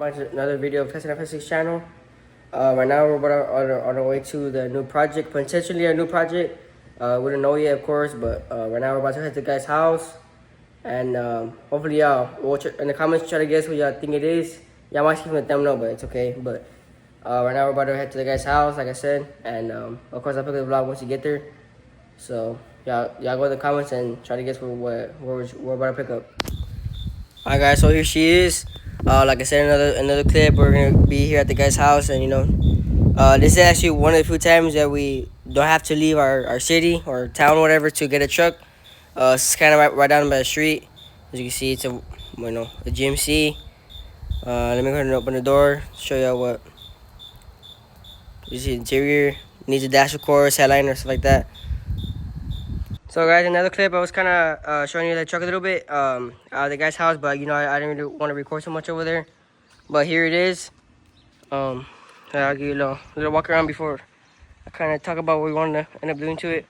back to another video of Testing F6 channel. Right now we're on our way to the new project, potentially a new project. We don't know yet, of course, but right now we're about to head to the guy's house. And hopefully y'all will in the comments try to guess what y'all think it is. Y'all might see from the thumbnail, but it's okay. But right now we're about to head to the guy's house, like I said. And of course I'll pick up the vlog once you get there. So y'all go in the comments and try to guess what we're about to pick up. Alright guys, so here she is. Like I said, another clip. We're gonna be here at the guy's house, and this is actually one of the few times that we don't have to leave our city or town, whatever, to get a truck. It's kind of right down by the street. As you can see, it's a GMC. Let me go ahead and open the door. Show y'all what. You see interior. Needs a dash, of course, headliner, stuff like that. So guys, another clip. I was kind of showing you the truck a little bit out of the guy's house, but I didn't really want to record so much over there. But here it is. I'll give you a little walk around before I kind of talk about what we want to end up doing to it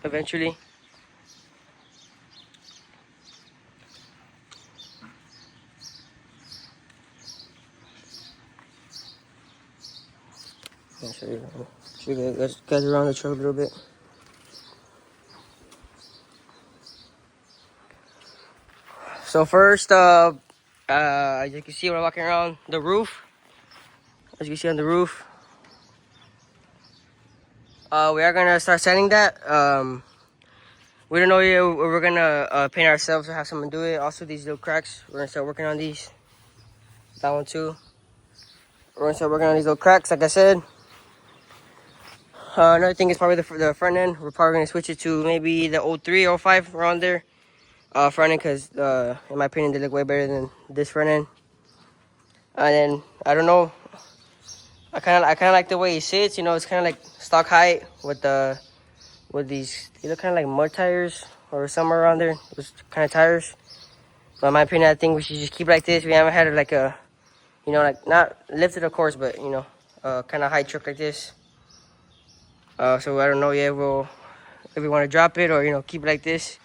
eventually. I'll show you guys around the truck a little bit. So first, as you can see when I'm walking around the roof, as you can see on the roof, we are gonna start sanding that. We don't know yet. We're gonna paint ourselves or have someone do it. Also, these little cracks, we're gonna start working on these. That one too. We're gonna start working on these little cracks, like I said. Another thing is probably the front end. We're probably gonna switch it to maybe the 03 or 05 around there. Front end, because in my opinion they look way better than this front end. And then I don't know, I kind of like the way it sits. It's kind of like stock height with these. They look kind of like mud tires or somewhere around there. Those kind of tires. But in my opinion, I think we should just keep it like this. We haven't had like a, like not lifted, of course, but kind of high truck like this. So I don't know yet. If we want to drop it or keep it like this.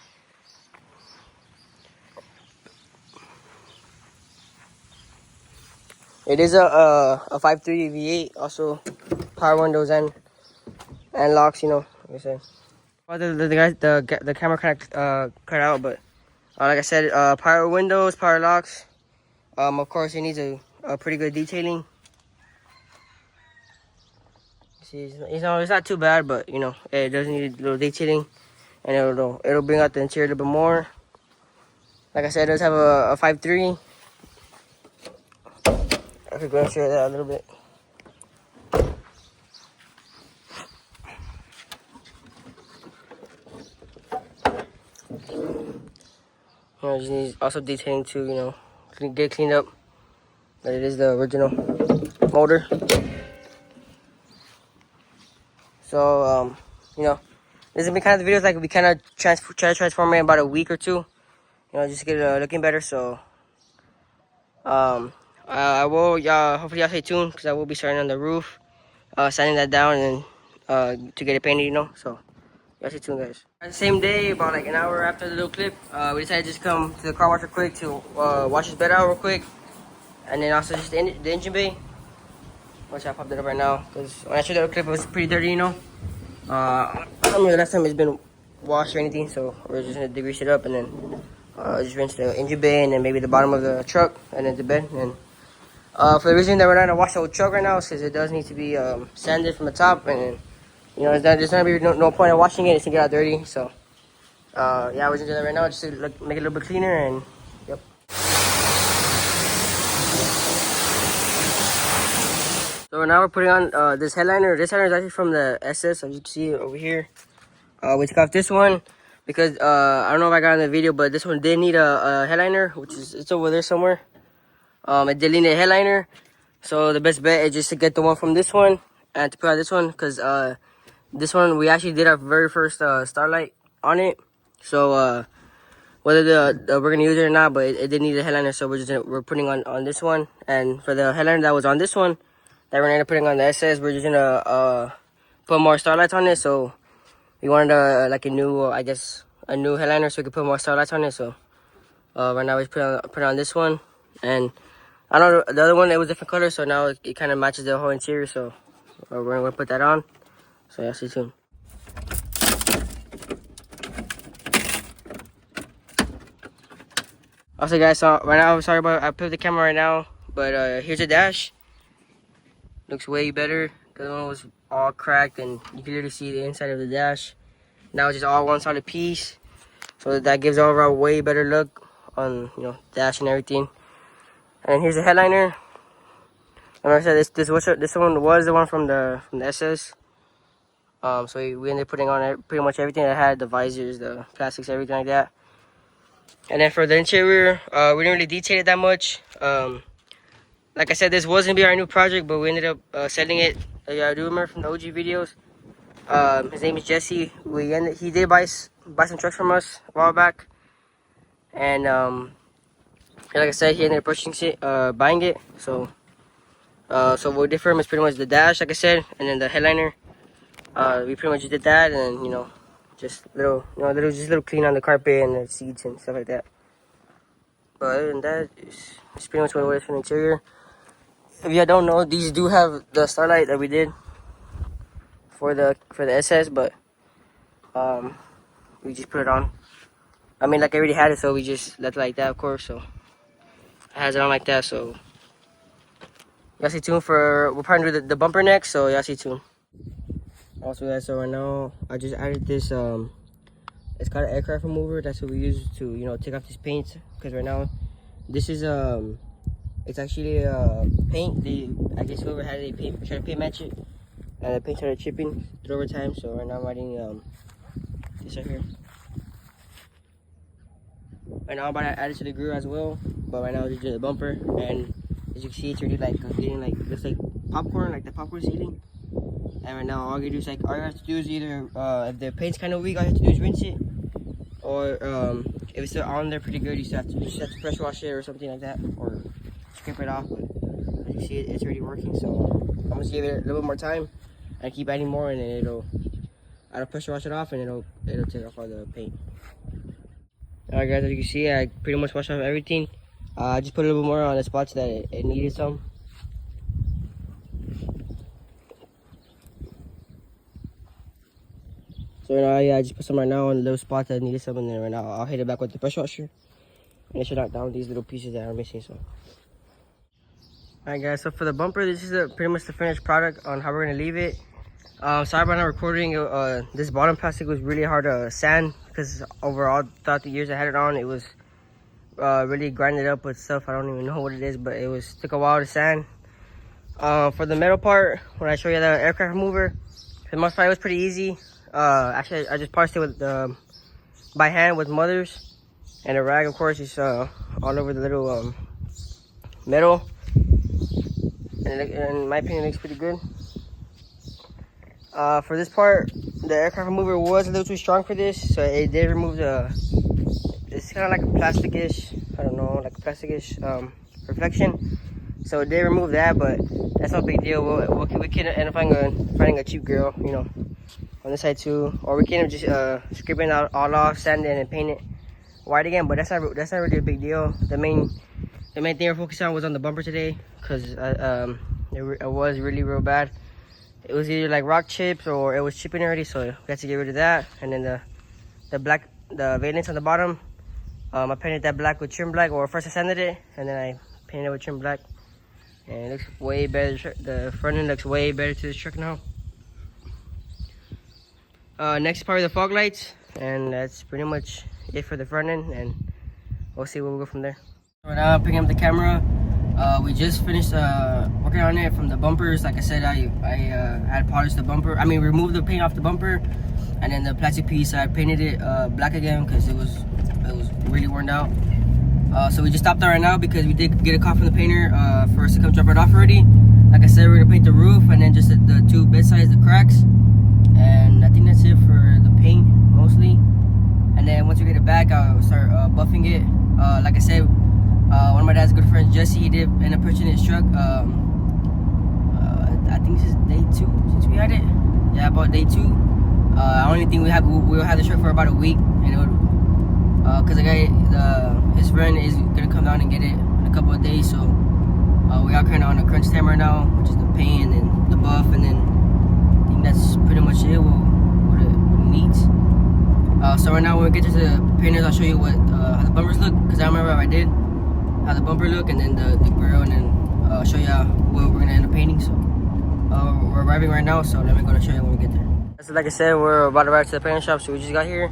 It is a 5.3 V8, also power windows and locks. Like I said. Well, the camera kind of cut out, but like I said, power windows, power locks. Of course, it needs a pretty good detailing. See, it's not too bad, but it does need a little detailing, and it'll bring out the interior a little bit more. Like I said, it does have a 5.3. I could go and show that a little bit. Just needs also detailing to get cleaned up. But it is the original motor. So this has been kind of the videos like we kind of try to transform it in about a week or two. Just to get it looking better. So I will, hopefully y'all stay tuned, because I will be starting on the roof, sanding that down and to get it painted, so y'all stay tuned, guys. The same day, about like an hour after the little clip, we decided to just come to the car wash real quick to wash his bed out real quick, and then also just the engine bay, which I popped it up right now, because when I showed the little clip it was pretty dirty, I don't remember the last time it's been washed or anything, so we're just gonna degrease it up and then just rinse the engine bay and then maybe the bottom of the truck and then the bed. And for the reason that we're not gonna wash the whole truck right now is because it does need to be sanded from the top, and there's not gonna be no point in washing it. It's gonna get out dirty. So yeah, we're just doing that right now just to make it a little bit cleaner. And yep. So now we're putting on this headliner. This headliner is actually from the SS, as you can see over here. We took off this one because I don't know if I got in the video, but this one did need a headliner, which it's over there somewhere. It did need a headliner, so the best bet is just to get the one from this one and to put on this one, because this one we actually did our very first Starlight on it. So whether we're gonna use it or not, but it did need a headliner, so we're putting on this one. And for the headliner that was on this one that we're gonna end up putting on the SS, we're just gonna put more Starlights on it. So we wanted like a new headliner so we could put more Starlights on it. So right now we put on this one, and I know the other one, it was different color, so now it kind of matches the whole interior, so we're going to put that on. So yeah, stay tuned. Also guys, so right now, sorry about, I put the camera right now, but here's the dash. Looks way better. The other one was all cracked and you can literally see the inside of the dash. Now it's just all one solid piece. So that gives overall way better look on, you know, dash and everything. And here's the headliner. And like I said, this one was the one from the SS. So we ended up putting on pretty much everything that had the visors, the plastics, everything like that. And then for the interior, we didn't really detail it that much. Like I said, this was gonna be our new project, but we ended up selling it. I do remember from the OG videos. His name is Jesse. He did buy some trucks from us a while back, and like I said, he ended up purchasing it, buying it. So what we did for him is pretty much the dash, like I said, and then the headliner. We pretty much did that, and you know, just little clean on the carpet and the seats and stuff like that. But other than that, it's pretty much what it is for the interior. If you don't know, these do have the starlight that we did for the SS, but we just put it on. I mean, like I already had it, so we just left it like that, of course. So it has it on like that. So y'all stay tuned for, we're probably do the bumper next. So y'all stay tuned. Also guys, so right now I just added this. It's called an aircraft remover. That's what we use to, you know, take off this paint. Because right now, this is it's actually paint. I guess whoever had it, tried to paint match it, and the paint started chipping through over time. So right now I'm adding this right here. Right now I'm about to add it to the grill as well. But right now I'm just doing the bumper, and as you can see, it's already like getting like, looks like popcorn, like the popcorn sealing. And right now all you do is all you have to do is either if the paint's kind of weak, all you have to do is rinse it, or if it's still on there pretty good, you just have to pressure wash it or something like that, or scrape it off. But as you see, it's already working. So I'm gonna give it a little bit more time and keep adding more, and then I'll pressure wash it off, and it'll take off all the paint. Alright guys, as you can see, I pretty much washed off everything. I just put a little bit more on the spots that it needed some. So right now, yeah, I just put some right now on the little spot that needed some, and then right now I'll hit it back with the pressure washer, and it should knock down these little pieces that are missing. So, alright guys, so for the bumper, this is pretty much the finished product on how we're gonna leave it. Sorry about not recording. This bottom plastic was really hard to sand because overall throughout the years I had it on, it was really grinded up with stuff. I don't even know what it is, but took a while to sand. For the metal part, when I show you the aircraft remover, for the most part it was pretty easy. Actually, I just parsed it with by hand with mothers, and a rag, of course, is all over the little metal, and in my opinion, it looks pretty good. For this part, the aircraft remover was a little too strong for this, so it did remove it's kind of like a plasticish, I don't know, like a plasticish reflection. So it did remove that, but that's no big deal. We can end up finding a cheap girl, you know, on this side too, or we can just scraping out all off, sand it, and paint it white again. But that's not really a big deal. The main thing we're focused on was on the bumper today, because it was really real bad. It was either like rock chips or it was chipping already, so we had to get rid of that. And then the valence on the bottom, I painted that black with trim black, or first I sanded it and then I painted it with trim black, and it looks way better. The front end looks way better to this truck now. Next is probably the fog lights, and that's pretty much it for the front end, and we'll see where we go from there. Right now I'm picking up the camera. We just finished working on it from the bumpers. Like I said, I had polished the bumper. I mean, removed the paint off the bumper, and then the plastic piece I painted it black again because it was really worn out. So we just stopped there right now because we did get a call from the painter for us to come drop it off already. Like I said, we're gonna paint the roof and then just the two bed sides, the cracks, and I think that's it for the paint mostly. And then once we get it back, I'll start buffing it. Like I said, one of my dad's good friends, Jesse, he did end up purchasing his truck. I think this is day 2 since we had it. Yeah, about day 2. Only thing we'll have the truck for about a week, and it would, cause the guy, his friend is gonna come down and get it in a couple of days. So We are kind of on a crunch time right now, which is the paint and then the buff, and then I think that's pretty much it. What it needs. So right now when we get to the painters, I'll show you what how the bumpers look, because I remember I did how the bumper look, and then the grill, and then I'll show you what we're gonna end up painting. So we're arriving right now, so let me go to show you when we get there. So like I said, we're about to arrive to the paint shop, so we just got here.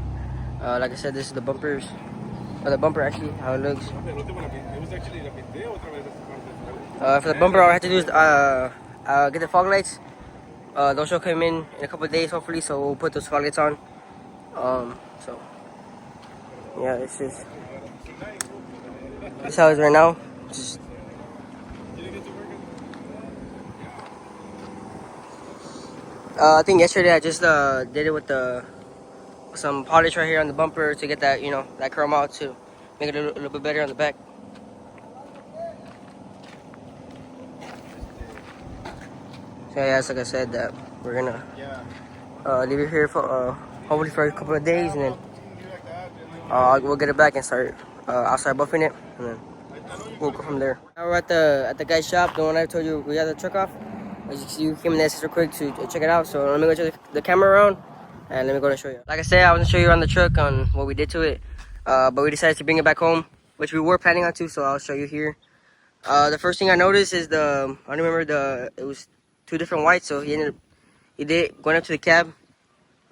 Like I said, this is the bumpers, or the bumper actually, how it looks. For the bumper, all I have to do is get the fog lights. Those should come in a couple of days, hopefully, so we'll put those fog lights on. So yeah, this is how it is right now. Just I think yesterday I just did it with some polish right here on the bumper to get that, you know, that chrome out, to make it a little bit better on the back. So yeah, like I said, that we're gonna leave it here for hopefully for a couple of days, and then we'll get it back and start. I'll start buffing it, and then we'll go from there. Now we're at the guy's shop, the one I told you we had the truck off. As you can see, we came in there real quick to check it out. So let me go check the camera around, and let me go and show you. Like I said, I was gonna show you around the truck on what we did to it, but we decided to bring it back home, which we were planning on to. So I'll show you here. The first thing I noticed is I remember it was two different whites. So he did going up to the cab,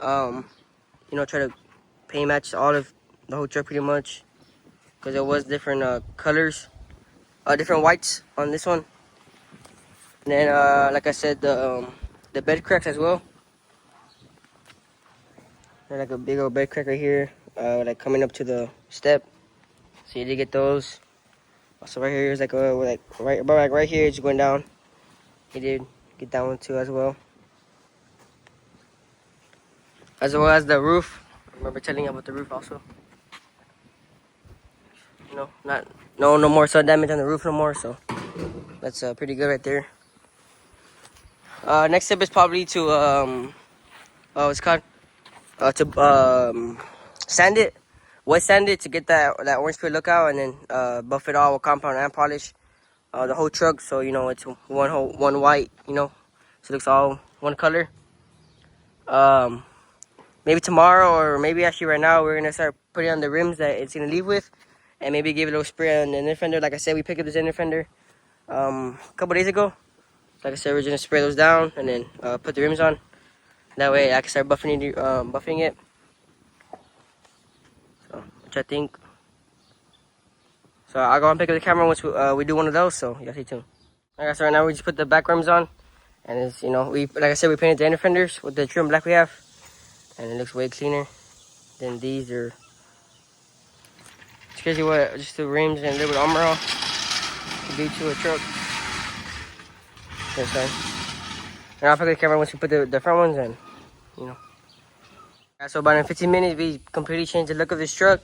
you know, try to paint match all of the whole truck pretty much, because it was different colors, different whites on this one. And then, like I said, the bed cracks as well. There's like a big old bed crack right here, like coming up to the step. So you did get those. Also right here is like right here, it's going down. You did get that one too as well. As well as the roof. I remember telling you about the roof also. You know, no more sun damage on the roof no more. So that's pretty good right there. Next step is probably to what's it called? To sand it, wet sand it to get that orange peel look out, and then buff it all with compound and polish the whole truck, so you know it's one white, you know, so it looks all one color. Maybe tomorrow, or maybe actually right now, we're gonna start putting on the rims that it's gonna leave with, and maybe give it a little spray on the inner fender. Like I said, we picked up this inner fender a couple days ago. Like I said, we're gonna spray those down and then put the rims on. That way I can start buffing it. So, which I think. So I'll go and pick up the camera once we do one of those. So y'all stay tuned. Alright, so right now we just put the back rims on, and it's, you know, like I said, we painted the inner fenders with the trim black we have, and it looks way cleaner than these. Or it's crazy what just the rims and a little bit of armor all can do to a truck. That's fine. And I'll pick up the camera once we put the front ones in, you know. So about in 15 minutes, we completely changed the look of this truck.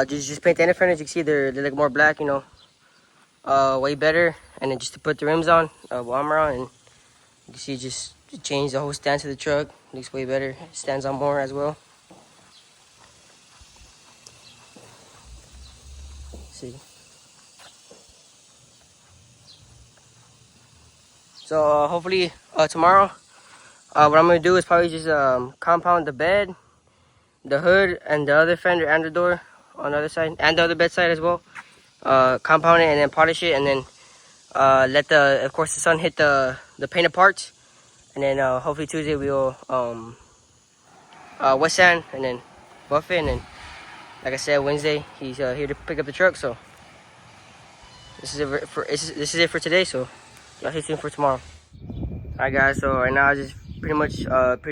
Just paint the inner fenders. You can see they look more black, you know, way better. And then just to put the rims on, armor on, and you can see just change the whole stance of the truck. Looks way better. It stands on more as well. Let's see. So hopefully tomorrow, what I'm gonna do is probably just compound the bed, the hood, and the other fender and the door on the other side, and the other bed side as well. Compound it and then polish it, and then let of course the sun hit the painted parts, and then hopefully Tuesday we'll wet sand and then buff it, and then like I said, Wednesday he's here to pick up the truck. So this is it for today. So y'all stay tuned for tomorrow. Alright guys, so right now I just pretty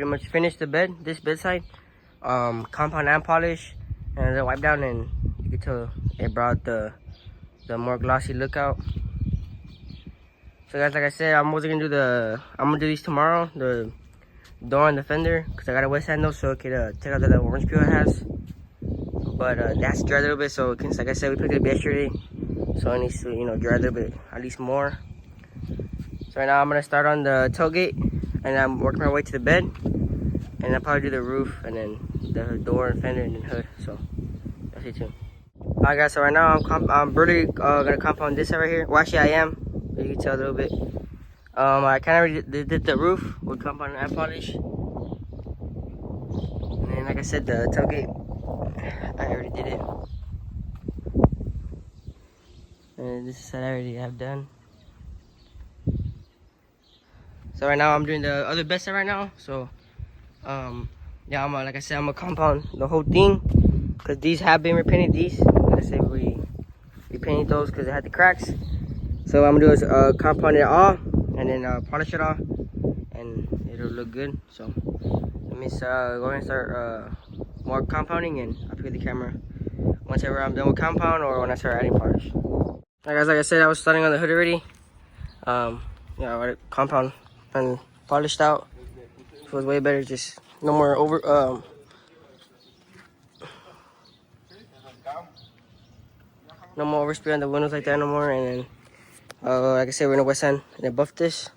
much finished the bed, this bed side, compound and polish, and then wipe down, and you can tell it brought the more glossy look out. So guys, like I said, I'm gonna do these tomorrow, the door and the fender, because I gotta wet sand those so it could take out the orange peel it has. But it has to dry a little bit, so like I said, we picked it up yesterday, so it needs to, you know, dry a little bit, at least more. So right now I'm gonna start on the tailgate, and I'm working my way to the bed, and I'll probably do the roof, and then the door and fender, and then hood. So stay tuned. Alright guys, so right now I'm really gonna compound this right here. Well, actually I am. but you can tell a little bit. I kind of already did the roof with compound and polish. And then, like I said, the tailgate, I already did it. And this is what I already have done. So right now I'm doing the other bed set right now. So yeah, like I said, I'm gonna compound the whole thing because these have been repainted. These, like I said, we repainted those because they had the cracks. So what I'm gonna do is compound it all and then polish it off, and it'll look good. So let me go ahead and start more compounding, and I'll pick up the camera once ever I'm done with compound or when I start adding polish. Alright guys, like I said, I was starting on the hood already. Yeah, I compound and polished out. It was way better. Just no more no more overspray on the windows like that no more. And then like I said, we're in the west end and I buffed this,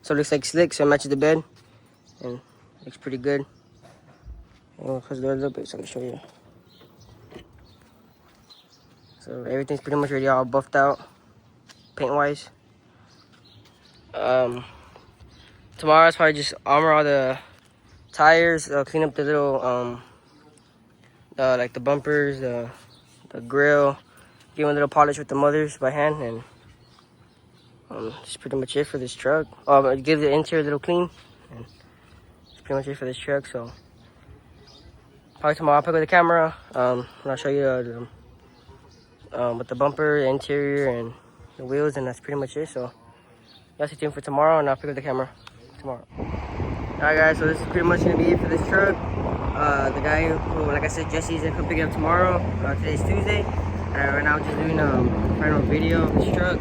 so it looks like slick, so it matches the bed and looks pretty good. I'll close the door a little bit so I can show you. So everything's pretty much ready, all buffed out paint wise. Tomorrow is probably just armor all the tires, clean up the little like the bumpers, the grill, give them a little polish with the mothers by hand, and that's pretty much it for this truck. Give the interior a little clean, and that's pretty much it for this truck. So probably tomorrow I'll pick up the camera and I'll show you with the bumper, the interior, and the wheels, and that's pretty much it. So y'all stay tuned for tomorrow, and I'll pick up the camera tomorrow. Alright guys, so this is pretty much gonna be it for this truck. The guy who, like I said, Jesse's gonna come pick it up tomorrow. Today's Tuesday. Right now I'm just doing a final video of this truck.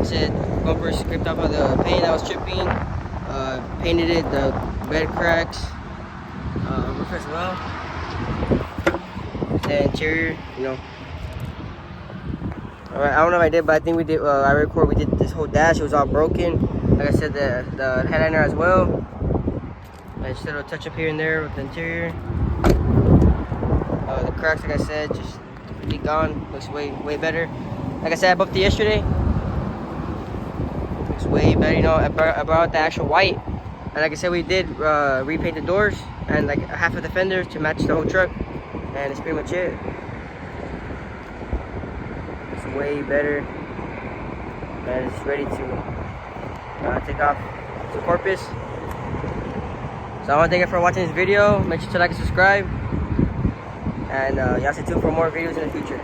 Said bumper scraped off of the paint that was chipping. Painted it, the bed cracks, roof as well. The interior, you know. Alright, I don't know if I did, but I think we did. We did this whole dash. It was all broken. Like I said, the headliner as well. I just did a touch up here and there with the interior. The cracks, like I said, just completely gone. Looks way better. Like I said, I buffed it yesterday. Looks way better. You know, I brought the actual white. And like I said, we did repaint the doors and like half of the fenders to match the whole truck. And it's pretty much it. It's way better. And it's ready to take off to Corpus. So I want to thank you for watching this video. Make sure to like and subscribe. And y'all stay tuned for more videos in the future.